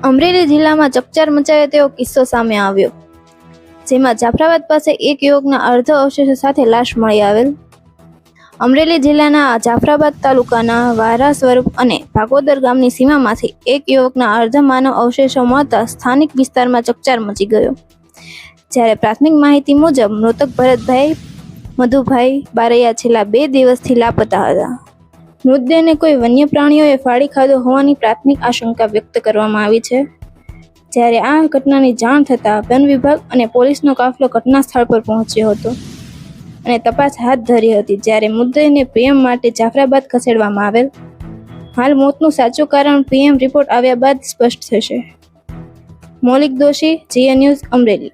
અમરેલી જિલ્લામાં ચકચાર મચાવે તેવો કિસ્સો સામે આવ્યો, જેમાં જાફરાબાદ પાસે એક યુવકના અર્ધ અવશેષો સાથે લાશ મળી આવેલ. અમરેલી જિલ્લાના જાફરાબાદ તાલુકાના વારા સ્વરૂપ અને ભાગોદર ગામની સીમામાંથી એક યુવકના અર્ધ માનવ અવશેષો મળતા સ્થાનિક વિસ્તારમાં ચકચાર મચી ગયો. જ્યારે પ્રાથમિક માહિતી મુજબ મૃતક ભરતભાઈ મધુભાઈ બારૈયા છેલ્લા 2 દિવસથી લાપતા હતા. મૃતદેહને કોઈ વન્ય પ્રાણીઓએ ફાડી ખાધો હોવાની પ્રાથમિક આશંકા વ્યક્ત કરવામાં આવી છે. જ્યારે આ ઘટનાની જાણ થતાં વન વિભાગ અને પોલીસનો કાફલો ઘટના સ્થળ પર પહોંચ્યો હતો અને તપાસ હાથ ધરી હતી. જ્યારે મૃતદેહને પીએમ માટે જાફરાબાદ ખસેડવામાં આવેલ. હાલ મોતનું સાચું કારણ પીએમ રિપોર્ટ આવ્યા બાદ સ્પષ્ટ થશે. મૌલિક દોશી, જીએ ન્યૂઝ, અમરેલી.